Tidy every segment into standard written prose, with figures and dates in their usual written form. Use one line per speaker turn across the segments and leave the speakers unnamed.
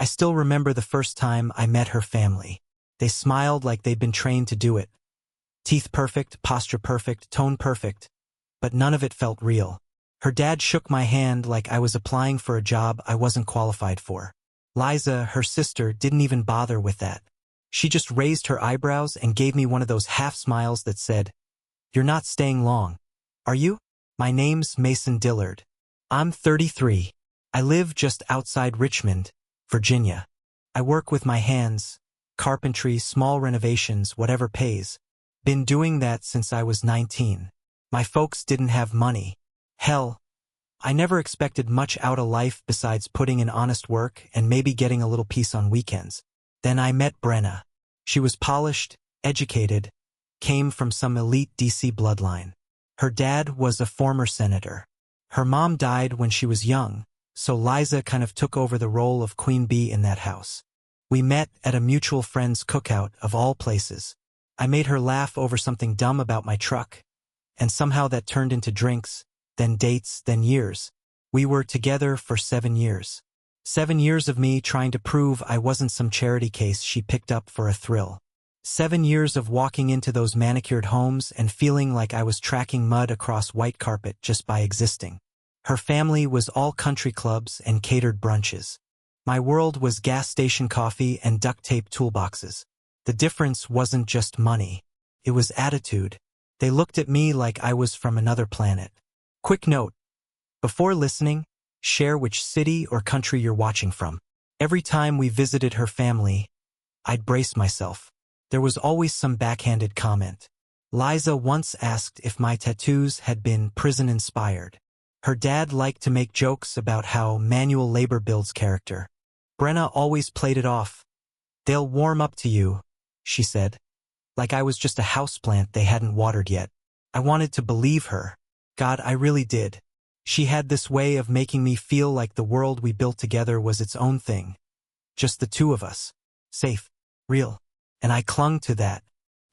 I still remember the first time I met her family. They smiled like they'd been trained to do it. Teeth perfect, posture perfect, tone perfect, but none of it felt real. Her dad shook my hand like I was applying for a job I wasn't qualified for. Liza, her sister, didn't even bother with that. She just raised her eyebrows and gave me one of those half smiles that said, "You're not staying long, are you?" My name's Mason Dillard. I'm 33. I live just outside Richmond, Virginia. I work with my hands, carpentry, small renovations, whatever pays. Been doing that since I was 19. My folks didn't have money. Hell, I never expected much out of life besides putting in honest work and maybe getting a little peace on weekends. Then I met Brenna. She was polished, educated, came from some elite DC bloodline. Her dad was a former senator. Her mom died when she was young, so Liza kind of took over the role of queen bee in that house. We met at a mutual friend's cookout of all places. I made her laugh over something dumb about my truck, and somehow that turned into drinks, then dates, then years. We were together for 7 years. 7 years of me trying to prove I wasn't some charity case she picked up for a thrill. 7 years of walking into those manicured homes and feeling like I was tracking mud across white carpet just by existing. Her family was all country clubs and catered brunches. My world was gas station coffee and duct tape toolboxes. The difference wasn't just money. It was attitude. They looked at me like I was from another planet. Quick note. Before listening, share which city or country you're watching from. Every time we visited her family, I'd brace myself. There was always some backhanded comment. Liza once asked if my tattoos had been prison-inspired. Her dad liked to make jokes about how manual labor builds character. Brenna always played it off. "They'll warm up to you," she said. Like I was just a houseplant they hadn't watered yet. I wanted to believe her. God, I really did. She had this way of making me feel like the world we built together was its own thing. Just the two of us. Safe. Real. And I clung to that.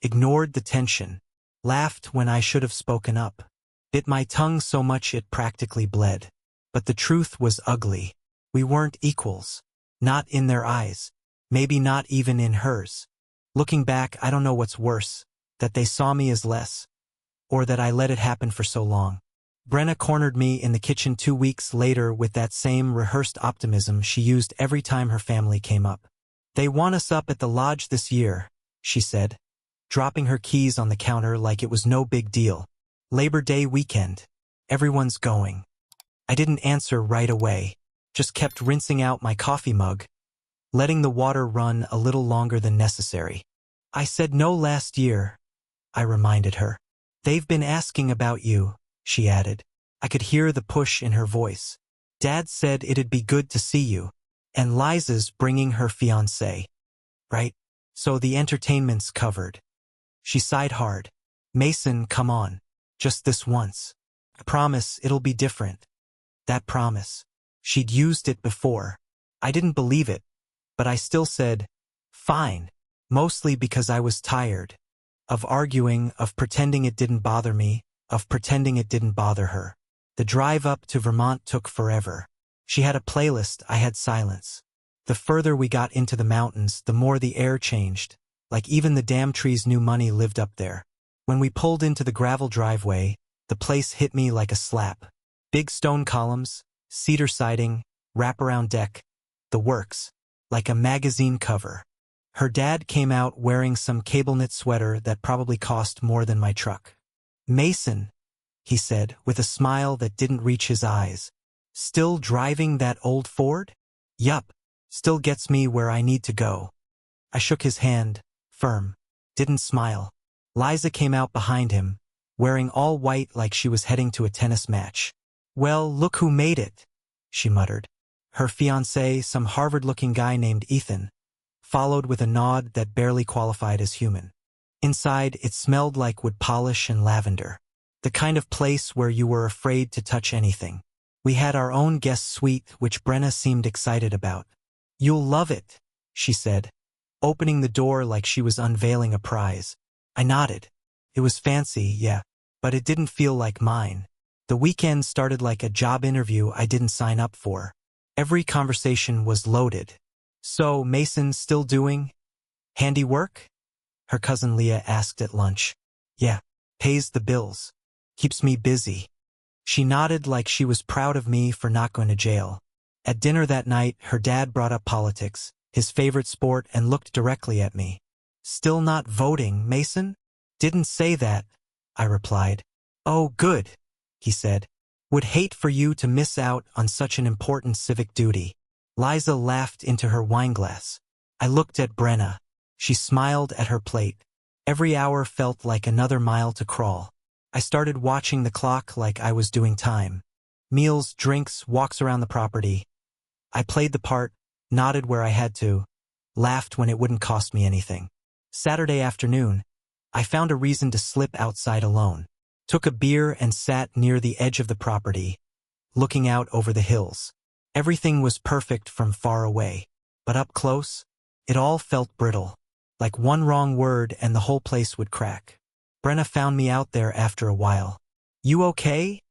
Ignored the tension. Laughed when I should have spoken up. Bit my tongue so much it practically bled. But the truth was ugly. We weren't equals. Not in their eyes. Maybe not even in hers. Looking back, I don't know what's worse, that they saw me as less, or that I let it happen for so long. Brenna cornered me in the kitchen 2 weeks later with that same rehearsed optimism she used every time her family came up. "They want us up at the lodge this year," she said, dropping her keys on the counter like it was no big deal. "Labor Day weekend. Everyone's going." I didn't answer right away, just kept rinsing out my coffee mug, letting the water run a little longer than necessary. "I said no last year," I reminded her. "They've been asking about you," she added. I could hear the push in her voice. "Dad said it'd be good to see you. And Liza's bringing her fiancé. Right? So the entertainment's covered." She sighed hard. "Mason, come on. Just this once. I promise it'll be different." That promise. She'd used it before. I didn't believe it, but I still said, "Fine." Mostly because I was tired. Of arguing, of pretending it didn't bother me, of pretending it didn't bother her. The drive up to Vermont took forever. She had a playlist, I had silence. The further we got into the mountains, the more the air changed, like even the damn trees knew money lived up there. When we pulled into the gravel driveway, the place hit me like a slap. Big stone columns, cedar siding, wraparound deck, the works, like a magazine cover. Her dad came out wearing some cable-knit sweater that probably cost more than my truck. "Mason," he said, with a smile that didn't reach his eyes. "Still driving that old Ford?" "Yup. Still gets me where I need to go." I shook his hand, firm. Didn't smile. Liza came out behind him, wearing all white like she was heading to a tennis match. "Well, look who made it," she muttered. Her fiancé, some Harvard-looking guy named Ethan, followed with a nod that barely qualified as human. Inside, it smelled like wood polish and lavender. The kind of place where you were afraid to touch anything. We had our own guest suite, which Brenna seemed excited about. "You'll love it," she said, opening the door like she was unveiling a prize. I nodded. It was fancy, yeah, but it didn't feel like mine. The weekend started like a job interview I didn't sign up for. Every conversation was loaded. So, Mason still doing handiwork? Her cousin Leah asked at lunch. Yeah, pays the bills. Keeps me busy. She nodded like she was proud of me for not going to jail. At dinner that night, her dad brought up politics, his favorite sport, and looked directly at me. Still not voting, Mason? Didn't say that, I replied. Oh, good, he said. Would hate for you to miss out on such an important civic duty. Liza laughed into her wineglass. I looked at Brenna. She smiled at her plate. Every hour felt like another mile to crawl. I started watching the clock like I was doing time. Meals, drinks, walks around the property. I played the part, nodded where I had to, laughed when it wouldn't cost me anything. Saturday afternoon, I found a reason to slip outside alone. Took a beer and sat near the edge of the property, looking out over the hills. Everything was perfect from far away, but up close, it all felt brittle. Like one wrong word and the whole place would crack. Brenna found me out there after a while. You okay?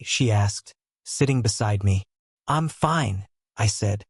She asked, sitting beside me. I'm fine, I said.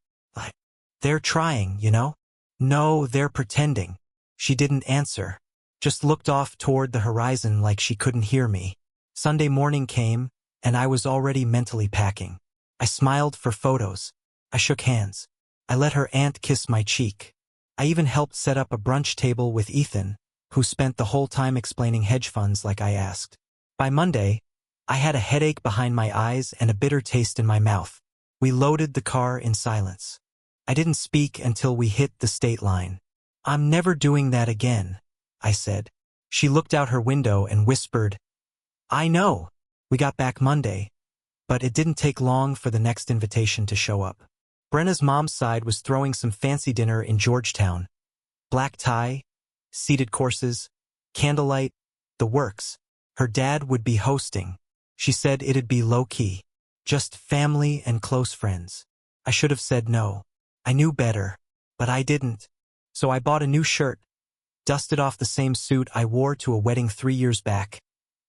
They're trying, you know? No, they're pretending. She didn't answer, just looked off toward the horizon like she couldn't hear me. Sunday morning came, and I was already mentally packing. I smiled for photos. I shook hands. I let her aunt kiss my cheek. I even helped set up a brunch table with Ethan, who spent the whole time explaining hedge funds like I asked. By Monday, I had a headache behind my eyes and a bitter taste in my mouth. We loaded the car in silence. I didn't speak until we hit the state line. I'm never doing that again, I said. She looked out her window and whispered, I know. We got back Monday, but it didn't take long for the next invitation to show up. Brenna's mom's side was throwing some fancy dinner in Georgetown. Black tie, seated courses, candlelight, the works. Her dad would be hosting. She said it'd be low-key, just family and close friends. I should have said no. I knew better, but I didn't. So I bought a new shirt, dusted off the same suit I wore to a wedding 3 years back,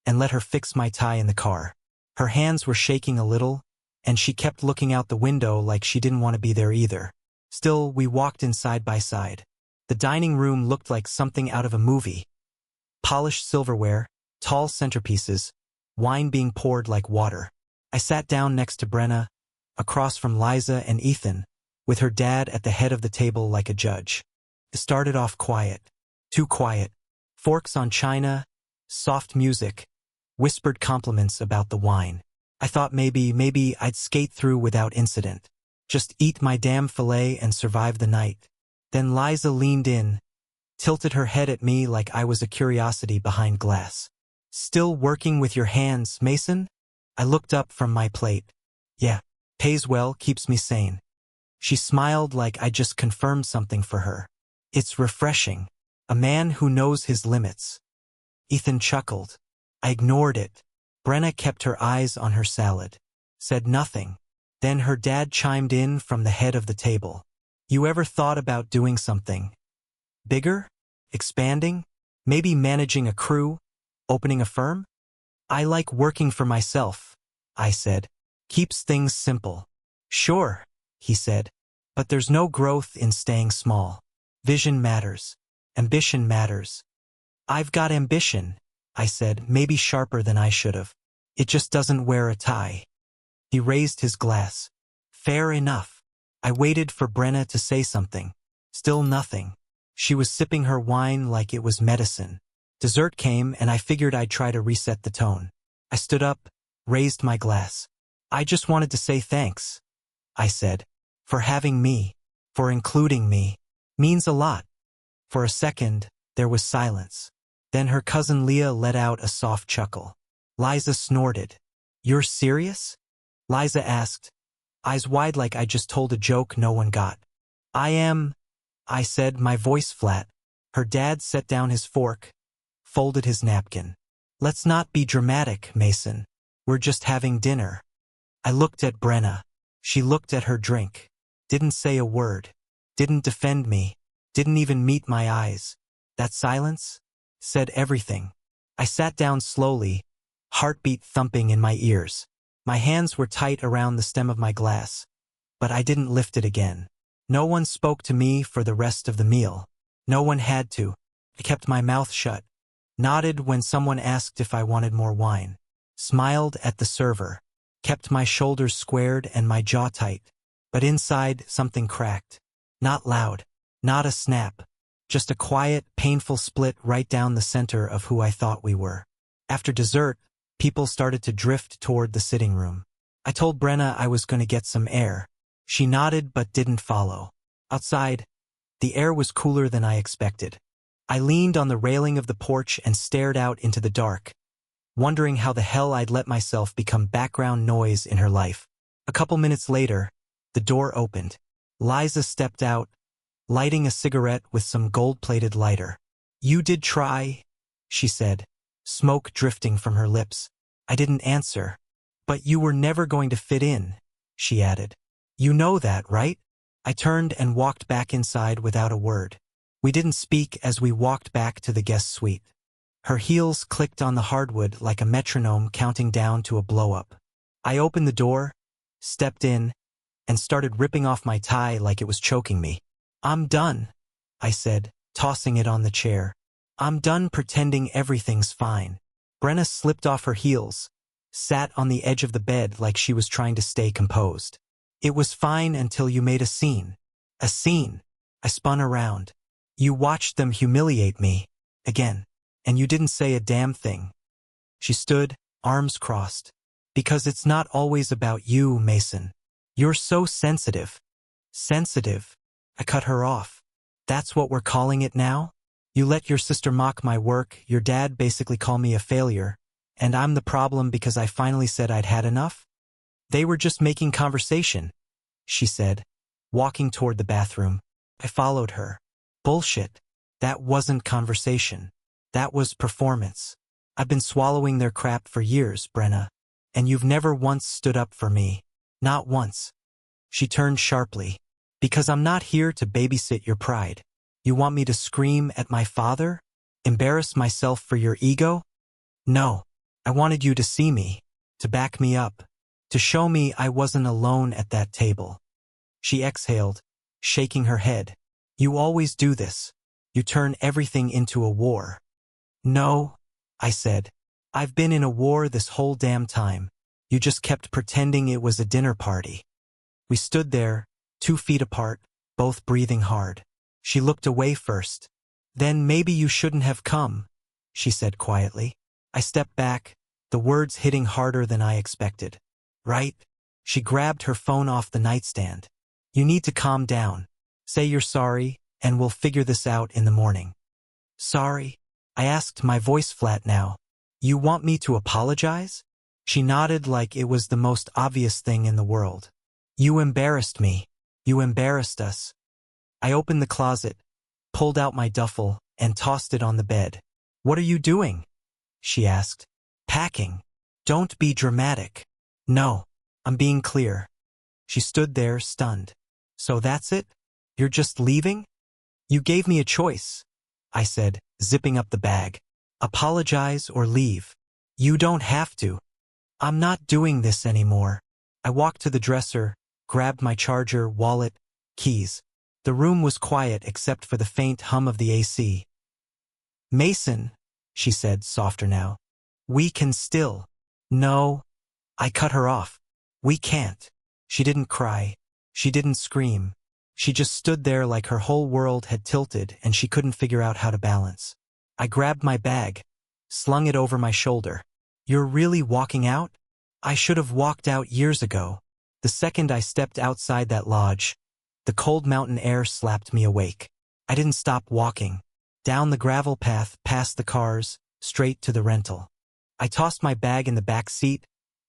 and let her fix my tie in the car. Her hands were shaking a little, and she kept looking out the window like she didn't want to be there either. Still, we walked in side by side. The dining room looked like something out of a movie. Polished silverware, tall centerpieces, wine being poured like water. I sat down next to Brenna, across from Liza and Ethan, with her dad at the head of the table like a judge. It started off quiet. Too quiet. Forks on china, soft music, whispered compliments about the wine. I thought maybe I'd skate through without incident. Just eat my damn filet and survive the night. Then Liza leaned in, tilted her head at me like I was a curiosity behind glass. Still working with your hands, Mason? I looked up from my plate. Yeah, pays well, keeps me sane. She smiled like I just confirmed something for her. It's refreshing. A man who knows his limits. Ethan chuckled. I ignored it. Brenna kept her eyes on her salad. Said nothing. Then her dad chimed in from the head of the table. You ever thought about doing something bigger? Expanding? Maybe managing a crew? Opening a firm? I like working for myself, I said. Keeps things simple. Sure, he said. But there's no growth in staying small. Vision matters. Ambition matters. I've got ambition, I said, maybe sharper than I should have. It just doesn't wear a tie. He raised his glass. Fair enough. I waited for Brenna to say something. Still nothing. She was sipping her wine like it was medicine. Dessert came and I figured I'd try to reset the tone. I stood up, raised my glass. I just wanted to say thanks, I said, for having me, for including me. Means a lot. For a second, there was silence. Then her cousin Leah let out a soft chuckle. Liza snorted. You're serious? Liza asked, eyes wide like I just told a joke no one got. I am, I said, my voice flat. Her dad set down his fork, folded his napkin. Let's not be dramatic, Mason. We're just having dinner. I looked at Brenna. She looked at her drink. Didn't say a word. Didn't defend me. Didn't even meet my eyes. That silence said everything. I sat down slowly, heartbeat thumping in my ears. My hands were tight around the stem of my glass, but I didn't lift it again. No one spoke to me for the rest of the meal. No one had to. I kept my mouth shut, nodded when someone asked if I wanted more wine, smiled at the server, kept my shoulders squared and my jaw tight. But inside, something cracked. Not loud, not a snap, just a quiet, painful split right down the center of who I thought we were. After dessert, people started to drift toward the sitting room. I told Brenna I was going to get some air. She nodded but didn't follow. Outside, the air was cooler than I expected. I leaned on the railing of the porch and stared out into the dark, wondering how the hell I'd let myself become background noise in her life. A couple minutes later, the door opened. Liza stepped out, lighting a cigarette with some gold-plated lighter. "You did try," she said, smoke drifting from her lips. I didn't answer. "But you were never going to fit in," she added. "You know that, right?" I turned and walked back inside without a word. We didn't speak as we walked back to the guest suite. Her heels clicked on the hardwood like a metronome counting down to a blow-up. I opened the door, stepped in, and started ripping off my tie like it was choking me. "I'm done," I said, tossing it on the chair. "I'm done pretending everything's fine." Brenna slipped off her heels, sat on the edge of the bed like she was trying to stay composed. "It was fine until you made a scene." "A scene?" I spun around. "You watched them humiliate me. Again. And you didn't say a damn thing." She stood, arms crossed. "Because it's not always about you, Mason. You're so sensitive." "Sensitive?" I cut her off. "That's what we're calling it now? You let your sister mock my work, your dad basically call me a failure, and I'm the problem because I finally said I'd had enough?" "They were just making conversation," she said, walking toward the bathroom. I followed her. "Bullshit. That wasn't conversation. That was performance. I've been swallowing their crap for years, Brenna, and you've never once stood up for me. Not once." She turned sharply. "Because I'm not here to babysit your pride. You want me to scream at my father? Embarrass myself for your ego? No. I wanted you to see me, to back me up, to show me I wasn't alone at that table." She exhaled, shaking her head. "You always do this. You turn everything into a war." "No," I said. "I've been in a war this whole damn time. You just kept pretending it was a dinner party." We stood there, 2 feet apart, both breathing hard. She looked away first. "Then maybe you shouldn't have come," she said quietly. I stepped back, the words hitting harder than I expected. "Right?" She grabbed her phone off the nightstand. "You need to calm down. Say you're sorry, and we'll figure this out in the morning." "Sorry?" I asked, my voice flat now. "You want me to apologize?" She nodded like it was the most obvious thing in the world. "You embarrassed me. You embarrassed us." I opened the closet, pulled out my duffel, and tossed it on the bed. "What are you doing?" she asked. "Packing." "Don't be dramatic." "No, I'm being clear." She stood there, stunned. "So that's it? You're just leaving?" "You gave me a choice," I said, zipping up the bag. "Apologize or leave. You don't have to." "I'm not doing this anymore." I walked to the dresser, grabbed my charger, wallet, keys. The room was quiet except for the faint hum of the AC. "Mason," she said, softer now. "We can still." "No." I cut her off. "We can't." She didn't cry. She didn't scream. She just stood there like her whole world had tilted and she couldn't figure out how to balance. I grabbed my bag, slung it over my shoulder. "You're really walking out?" I should have walked out years ago. The second I stepped outside that lodge, the cold mountain air slapped me awake. I didn't stop walking. Down the gravel path, past the cars, straight to the rental. I tossed my bag in the back seat,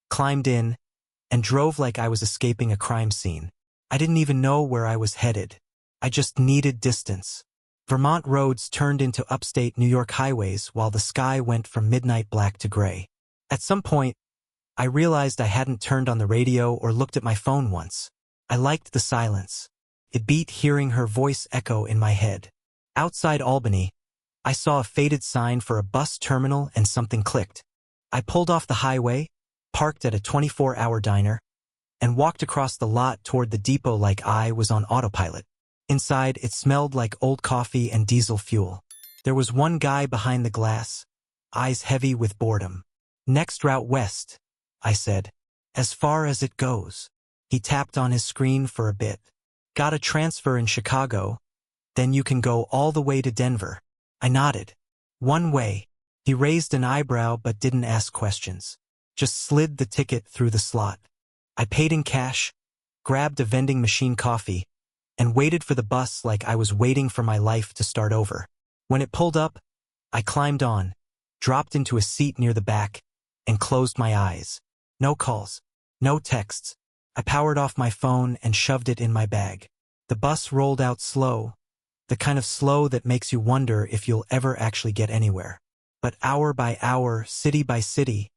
climbed in, and drove like I was escaping a crime scene. I didn't even know where I was headed. I just needed distance. Vermont roads turned into upstate New York highways while the sky went from midnight black to gray. At some point, I realized I hadn't turned on the radio or looked at my phone once. I liked the silence. It beat hearing her voice echo in my head. Outside Albany, I saw a faded sign for a bus terminal and something clicked. I pulled off the highway, parked at a 24-hour diner, and walked across the lot toward the depot like I was on autopilot. Inside, it smelled like old coffee and diesel fuel. There was one guy behind the glass, eyes heavy with boredom. "Next route west," I said. "As far as it goes." He tapped on his screen for a bit. "Got a transfer in Chicago, then you can go all the way to Denver." I nodded. "One way." He raised an eyebrow but didn't ask questions. Just slid the ticket through the slot. I paid in cash, grabbed a vending machine coffee, and waited for the bus like I was waiting for my life to start over. When it pulled up, I climbed on, dropped into a seat near the back, and closed my eyes. No calls, no texts. I powered off my phone and shoved it in my bag. The bus rolled out slow, the kind of slow that makes you wonder if you'll ever actually get anywhere. But hour by hour, city by city,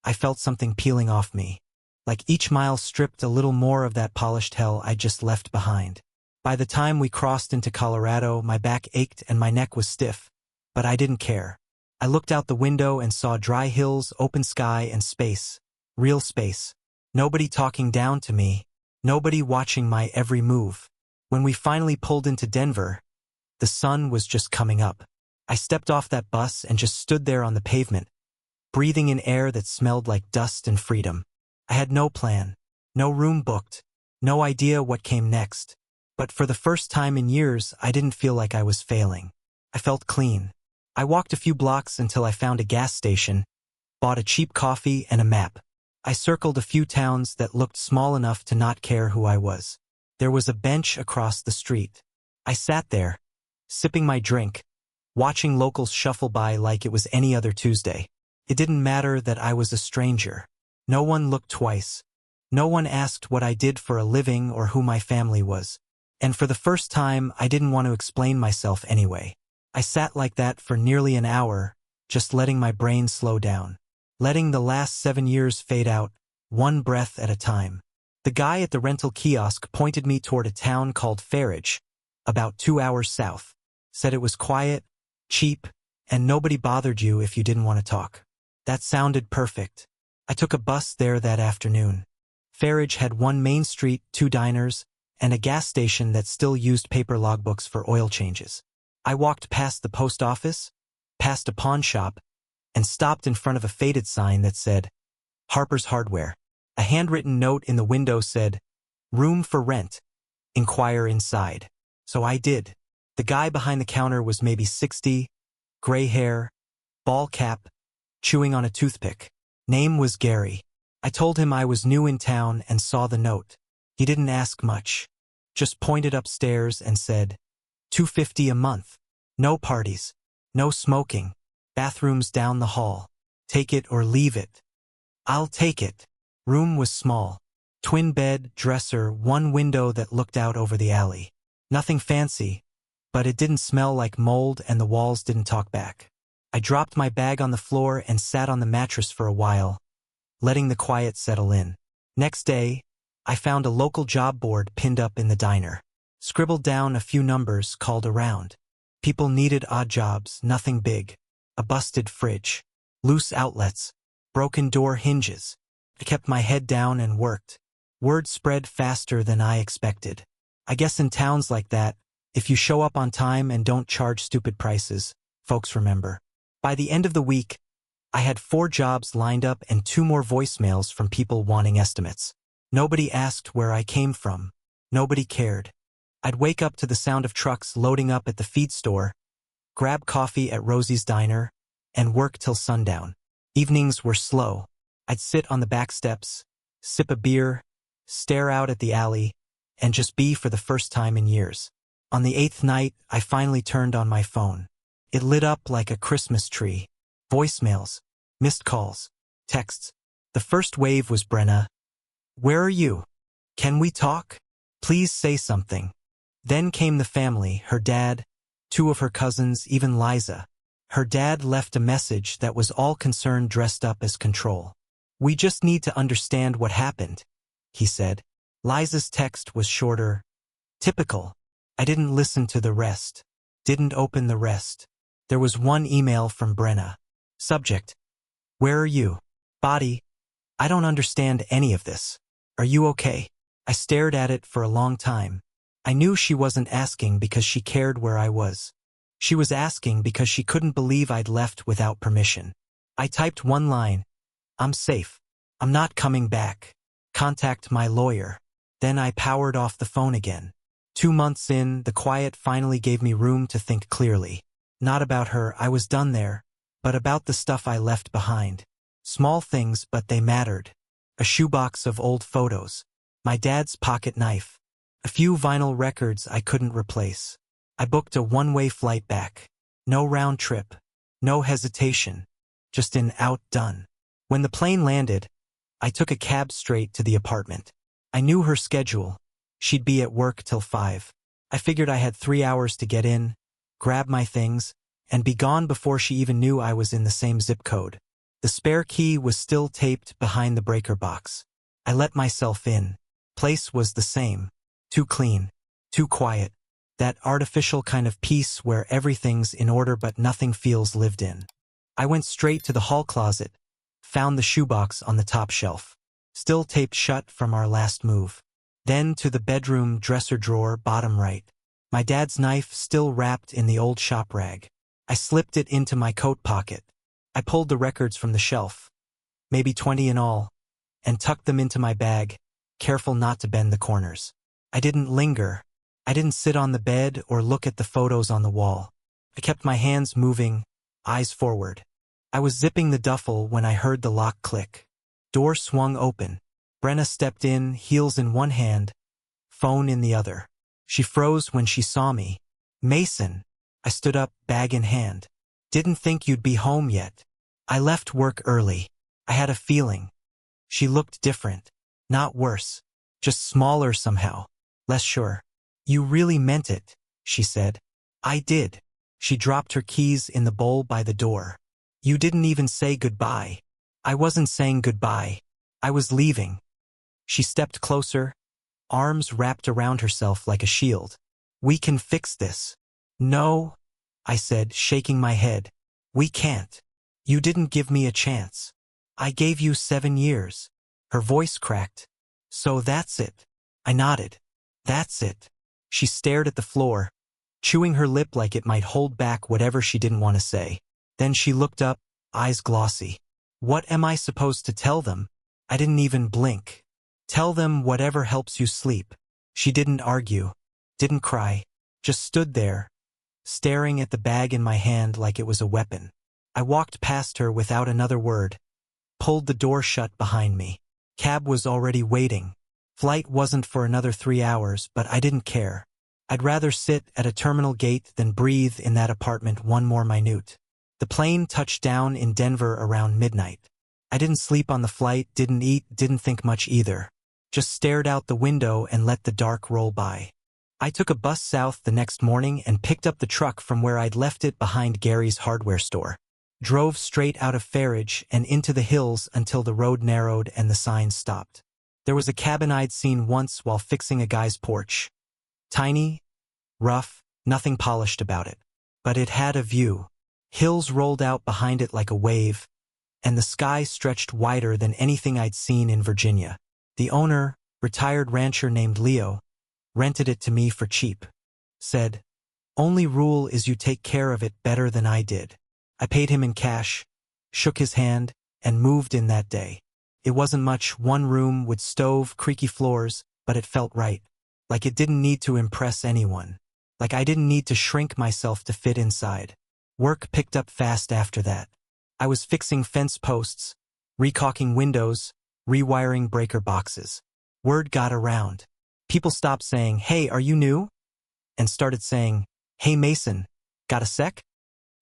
I felt something peeling off me. Like each mile stripped a little more of that polished hell I just left behind. By the time we crossed into Colorado, my back ached and my neck was stiff, but I didn't care. I looked out the window and saw dry hills, open sky, and space. Real space. Nobody talking down to me, nobody watching my every move. When we finally pulled into Denver, the sun was just coming up. I stepped off that bus and just stood there on the pavement, breathing in air that smelled like dust and freedom. I had no plan, no room booked, no idea what came next. But for the first time in years, I didn't feel like I was failing. I felt clean. I walked a few blocks until I found a gas station, bought a cheap coffee and a map. I circled a few towns that looked small enough to not care who I was. There was a bench across the street. I sat there, sipping my drink, watching locals shuffle by like it was any other Tuesday. It didn't matter that I was a stranger. No one looked twice. No one asked what I did for a living or who my family was. And for the first time, I didn't want to explain myself anyway. I sat like that for nearly an hour, just letting my brain slow down. Letting the last 7 years fade out, one breath at a time. The guy at the rental kiosk pointed me toward a town called Farridge, about 2 hours south. Said it was quiet, cheap, and nobody bothered you if you didn't want to talk. That sounded perfect. I took a bus there that afternoon. Farridge had one main street, 2 diners, and a gas station that still used paper logbooks for oil changes. I walked past the post office, past a pawn shop, and stopped in front of a faded sign that said, Harper's Hardware. A handwritten note in the window said, "Room for rent. Inquire inside." So I did. The guy behind the counter was maybe 60, gray hair, ball cap, chewing on a toothpick. Name was Gary. I told him I was new in town and saw the note. He didn't ask much. Just pointed upstairs and said, $250 a month. No parties. No smoking. Bathrooms down the hall. Take it or leave it. I'll take it. Room was small. Twin bed, dresser, one window that looked out over the alley. Nothing fancy, but it didn't smell like mold and the walls didn't talk back. I dropped my bag on the floor and sat on the mattress for a while, letting the quiet settle in. Next day, I found a local job board pinned up in the diner. Scribbled down a few numbers, called around. People needed odd jobs, nothing big. A busted fridge. Loose outlets. Broken door hinges. I kept my head down and worked. Word spread faster than I expected. I guess in towns like that, if you show up on time and don't charge stupid prices, folks remember. By the end of the week, I had 4 jobs lined up and 2 more voicemails from people wanting estimates. Nobody asked where I came from. Nobody cared. I'd wake up to the sound of trucks loading up at the feed store, grab coffee at Rosie's Diner, and work till sundown. Evenings were slow. I'd sit on the back steps, sip a beer, stare out at the alley, and just be for the first time in years. On the 8th night, I finally turned on my phone. It lit up like a Christmas tree. Voicemails, missed calls, texts. The first wave was Brenna. "Where are you? Can we talk? Please say something." Then came the family, her dad, 2 of her cousins, even Liza. Her dad left a message that was all concern dressed up as control. "We just need to understand what happened," he said. Liza's text was shorter. Typical. I didn't listen to the rest. Didn't open the rest. There was one email from Brenna. Subject: "Where are you?" Body: "I don't understand any of this. Are you okay?" I stared at it for a long time. I knew she wasn't asking because she cared where I was. She was asking because she couldn't believe I'd left without permission. I typed one line, "I'm safe. I'm not coming back. Contact my lawyer." Then I powered off the phone again. 2 months in, the quiet finally gave me room to think clearly. Not about her, I was done there, but about the stuff I left behind. Small things, but they mattered. A shoebox of old photos. My dad's pocket knife. A few vinyl records I couldn't replace. I booked a one-way flight back. No round trip. No hesitation. Just in, out, done. When the plane landed, I took a cab straight to the apartment. I knew her schedule. She'd be at work till 5. I figured I had 3 hours to get in, grab my things, and be gone before she even knew I was in the same zip code. The spare key was still taped behind the breaker box. I let myself in. Place was the same. Too clean. Too quiet. That artificial kind of peace where everything's in order but nothing feels lived in. I went straight to the hall closet, found the shoebox on the top shelf, still taped shut from our last move. Then to the bedroom dresser drawer bottom right. My dad's knife still wrapped in the old shop rag. I slipped it into my coat pocket. I pulled the records from the shelf, maybe 20 in all, and tucked them into my bag, careful not to bend the corners. I didn't linger. I didn't sit on the bed or look at the photos on the wall. I kept my hands moving, eyes forward. I was zipping the duffel when I heard the lock click. Door swung open. Brenna stepped in, heels in one hand, phone in the other. She froze when she saw me. "Mason." I stood up, bag in hand. "Didn't think you'd be home yet. I left work early. I had a feeling." She looked different. Not worse. Just smaller somehow. Less sure. "You really meant it," she said. "I did." She dropped her keys in the bowl by the door. "You didn't even say goodbye." "I wasn't saying goodbye. I was leaving." She stepped closer, arms wrapped around herself like a shield. "We can fix this." "No," I said, shaking my head. "We can't. You didn't give me a chance. I gave you 7 years. Her voice cracked. "So that's it." I nodded. "That's it." She stared at the floor, chewing her lip like it might hold back whatever she didn't want to say. Then she looked up, eyes glossy. "What am I supposed to tell them?" I didn't even blink. "Tell them whatever helps you sleep." She didn't argue, didn't cry, just stood there, staring at the bag in my hand like it was a weapon. I walked past her without another word, pulled the door shut behind me. Cab was already waiting. Flight wasn't for another 3 hours, but I didn't care. I'd rather sit at a terminal gate than breathe in that apartment one more minute. The plane touched down in Denver around midnight. I didn't sleep on the flight, didn't eat, didn't think much either. Just stared out the window and let the dark roll by. I took a bus south the next morning and picked up the truck from where I'd left it behind Gary's hardware store. Drove straight out of Farridge and into the hills until the road narrowed and the signs stopped. There was a cabin I'd seen once while fixing a guy's porch. Tiny, rough, nothing polished about it. But it had a view. Hills rolled out behind it like a wave, and the sky stretched wider than anything I'd seen in Virginia. The owner, retired rancher named Leo, rented it to me for cheap. Said, "Only rule is you take care of it better than I did." I paid him in cash, shook his hand, and moved in that day. It wasn't much, one room with stove, creaky floors, but it felt right. Like it didn't need to impress anyone. Like I didn't need to shrink myself to fit inside. Work picked up fast after that. I was fixing fence posts, recaulking windows, rewiring breaker boxes. Word got around. People stopped saying, "Hey, are you new?" and started saying, "Hey Mason, got a sec?"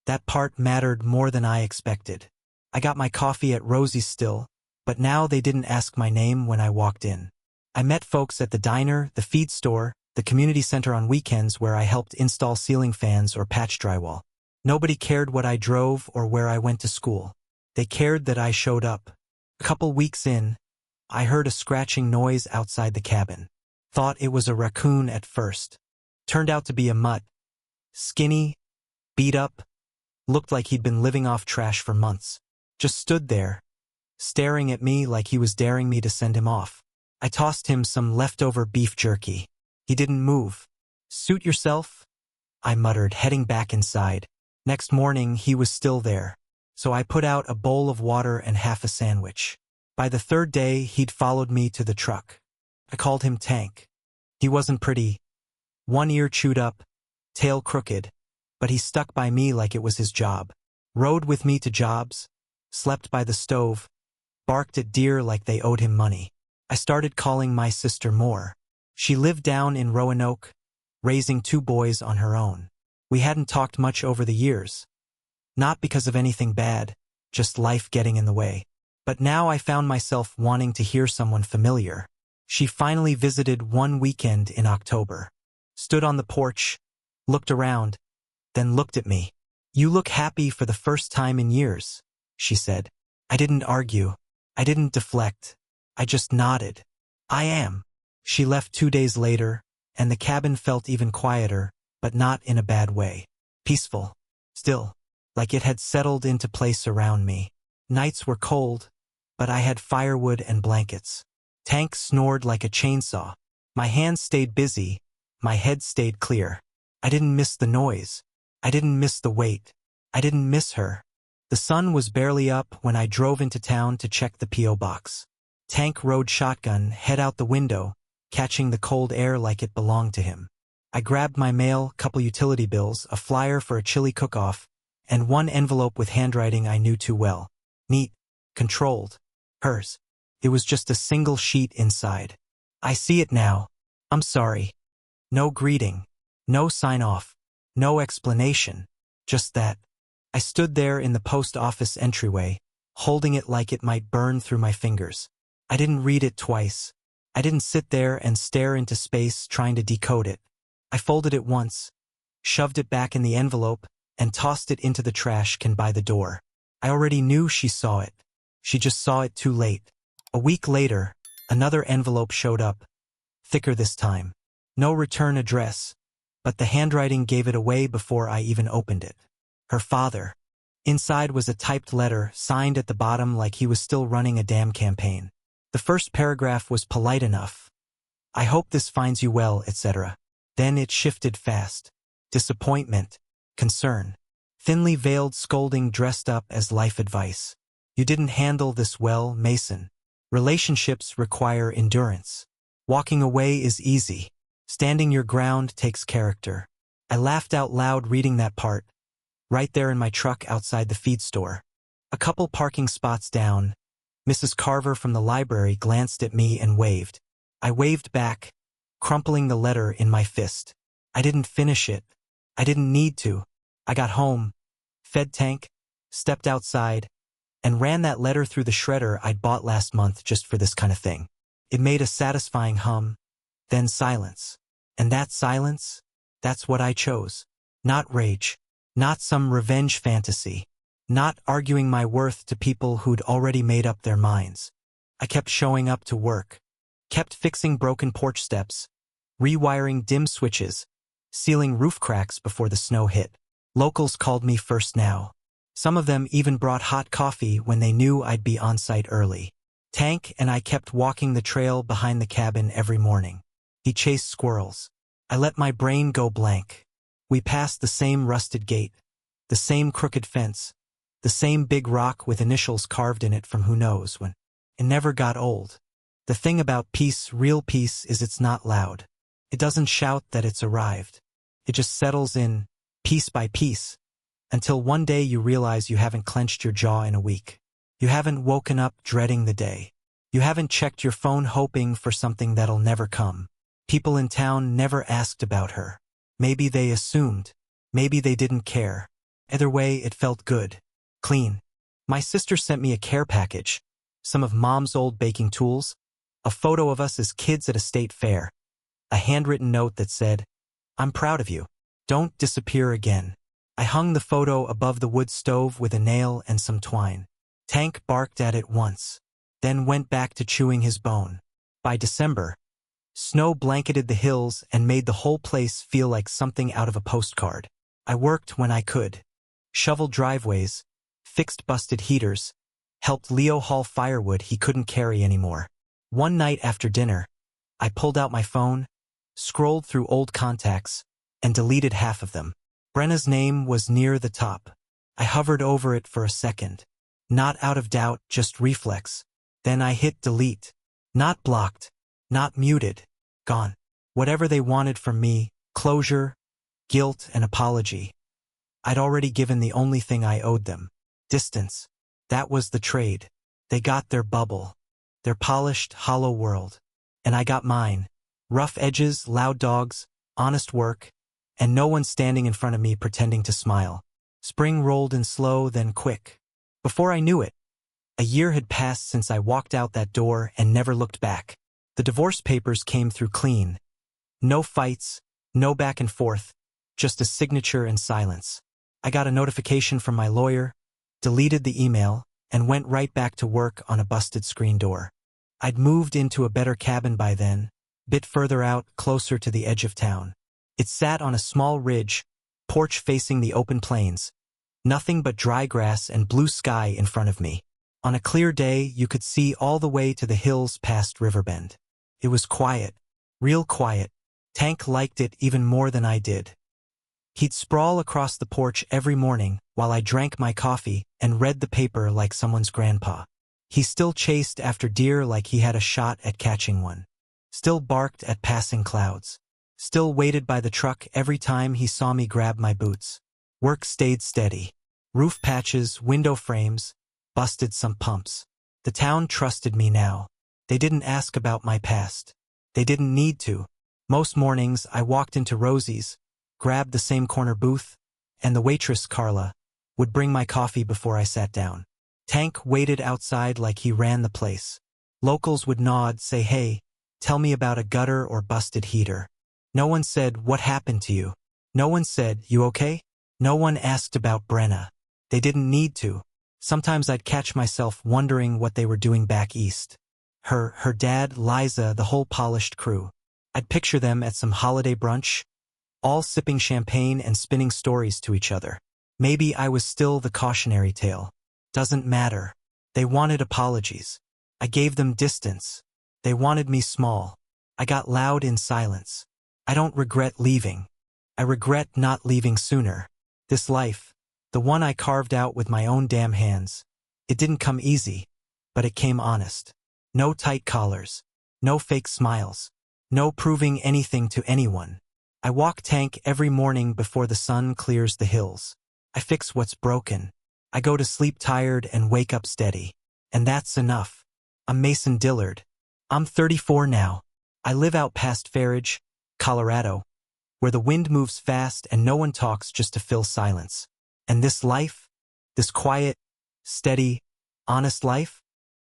That part mattered more than I expected. I got my coffee at Rosie's still, but now they didn't ask my name when I walked in. I met folks at the diner, the feed store, the community center on weekends where I helped install ceiling fans or patch drywall. Nobody cared what I drove or where I went to school. They cared that I showed up. A couple weeks in, I heard a scratching noise outside the cabin. Thought it was a raccoon at first. Turned out to be a mutt. Skinny, beat up, looked like he'd been living off trash for months. Just stood there, staring at me like he was daring me to send him off. I tossed him some leftover beef jerky. He didn't move. Suit yourself? I muttered, heading back inside. Next morning, he was still there. So I put out a bowl of water and half a sandwich. By the third day, he'd followed me to the truck. I called him Tank. He wasn't pretty. One ear chewed up, tail crooked, but he stuck by me like it was his job. Rode with me to jobs, slept by the stove, barked at deer like they owed him money. I started calling my sister more. She lived down in Roanoke, raising 2 boys on her own. We hadn't talked much over the years. Not because of anything bad, just life getting in the way. But now I found myself wanting to hear someone familiar. She finally visited one weekend in October. Stood on the porch, looked around, then looked at me. "You look happy for the first time in years," she said. I didn't argue. I didn't deflect. I just nodded. "I am." She left 2 days later, and the cabin felt even quieter, but not in a bad way. Peaceful. Still. Like it had settled into place around me. Nights were cold, but I had firewood and blankets. Tank snored like a chainsaw. My hands stayed busy, my head stayed clear. I didn't miss the noise. I didn't miss the wait. I didn't miss her. The sun was barely up when I drove into town to check the P.O. box. Tank rode shotgun, head out the window, catching the cold air like it belonged to him. I grabbed my mail, couple utility bills, a flyer for a chili cook-off, and one envelope with handwriting I knew too well. Neat, controlled. Hers. It was just a single sheet inside. "I see it now. I'm sorry." No greeting. No sign-off. No explanation. Just that. I stood there in the post office entryway, holding it like it might burn through my fingers. I didn't read it twice. I didn't sit there and stare into space trying to decode it. I folded it once, shoved it back in the envelope, and tossed it into the trash can by the door. I already knew she saw it. She just saw it too late. A week later, another envelope showed up, thicker this time. No return address, but the handwriting gave it away before I even opened it. Her father. Inside was a typed letter, signed at the bottom like he was still running a damn campaign. The first paragraph was polite enough. "I hope this finds you well, etc." Then it shifted fast. Disappointment. Concern. Thinly veiled scolding dressed up as life advice. "You didn't handle this well, Mason. Relationships require endurance. Walking away is easy. Standing your ground takes character." I laughed out loud reading that part, right there in my truck outside the feed store. A couple parking spots down, Mrs. Carver from the library glanced at me and waved. I waved back, crumpling the letter in my fist. I didn't finish it. I didn't need to. I got home, fed Tank, stepped outside, and ran that letter through the shredder I'd bought last month just for this kind of thing. It made a satisfying hum, then silence. And that silence, that's what I chose. Not rage, not some revenge fantasy, not arguing my worth to people who'd already made up their minds. I kept showing up to work, kept fixing broken porch steps, rewiring dim switches, sealing roof cracks before the snow hit. Locals called me first now. Some of them even brought hot coffee when they knew I'd be on site early. Tank and I kept walking the trail behind the cabin every morning. He chased squirrels. I let my brain go blank. We passed the same rusted gate, the same crooked fence, the same big rock with initials carved in it from who knows when. It never got old. The thing about peace, real peace, is it's not loud. It doesn't shout that it's arrived. It just settles in, piece by piece, until one day you realize you haven't clenched your jaw in a week. You haven't woken up dreading the day. You haven't checked your phone hoping for something that'll never come. People in town never asked about her. Maybe they assumed. Maybe they didn't care. Either way, it felt good. Clean. My sister sent me a care package, some of Mom's old baking tools, a photo of us as kids at a state fair, a handwritten note that said, "I'm proud of you. Don't disappear again." I hung the photo above the wood stove with a nail and some twine. Tank barked at it once, then went back to chewing his bone. By December, snow blanketed the hills and made the whole place feel like something out of a postcard. I worked when I could. Shoveled driveways, fixed busted heaters, helped Leo haul firewood he couldn't carry anymore. One night after dinner, I pulled out my phone, scrolled through old contacts, and deleted half of them. Brenna's name was near the top. I hovered over it for a second. Not out of doubt, just reflex. Then I hit delete. Not blocked. Not muted. Gone. Whatever they wanted from me, closure, guilt, and apology. I'd already given the only thing I owed them. Distance. That was the trade. They got their bubble. Their polished, hollow world. And I got mine. Rough edges, loud dogs, honest work, and no one standing in front of me pretending to smile. Spring rolled in slow, then quick. Before I knew it, a year had passed since I walked out that door and never looked back. The divorce papers came through clean. No fights, no back and forth, just a signature and silence. I got a notification from my lawyer, deleted the email, and went right back to work on a busted screen door. I'd moved into a better cabin by then, bit further out, closer to the edge of town. It sat on a small ridge, porch facing the open plains. Nothing but dry grass and blue sky in front of me. On a clear day, you could see all the way to the hills past Riverbend. It was quiet, real quiet. Tank liked it even more than I did. He'd sprawl across the porch every morning while I drank my coffee and read the paper like someone's grandpa. He still chased after deer like he had a shot at catching one. Still barked at passing clouds. Still waited by the truck every time he saw me grab my boots. Work stayed steady. Roof patches, window frames, busted some pumps. The town trusted me now. They didn't ask about my past. They didn't need to. Most mornings I walked into Rosie's, grabbed the same corner booth, and the waitress, Carla, would bring my coffee before I sat down. Tank waited outside like he ran the place. Locals would nod, say, "Hey, tell me about a gutter or busted heater." No one said, "What happened to you?" No one said, "You okay?" No one asked about Brenna. They didn't need to. Sometimes I'd catch myself wondering what they were doing back east. Her dad, Liza, the whole polished crew. I'd picture them at some holiday brunch, all sipping champagne and spinning stories to each other. Maybe I was still the cautionary tale. Doesn't matter. They wanted apologies. I gave them distance. They wanted me small. I got loud in silence. I don't regret leaving. I regret not leaving sooner. This life, the one I carved out with my own damn hands, it didn't come easy, but it came honest. No tight collars. No fake smiles. No proving anything to anyone. I walk Tank every morning before the sun clears the hills. I fix what's broken. I go to sleep tired and wake up steady. And that's enough. I'm Mason Dillard. I'm 34 now. I live out past Farage, Colorado, where the wind moves fast and no one talks just to fill silence. And this life, this quiet, steady, honest life,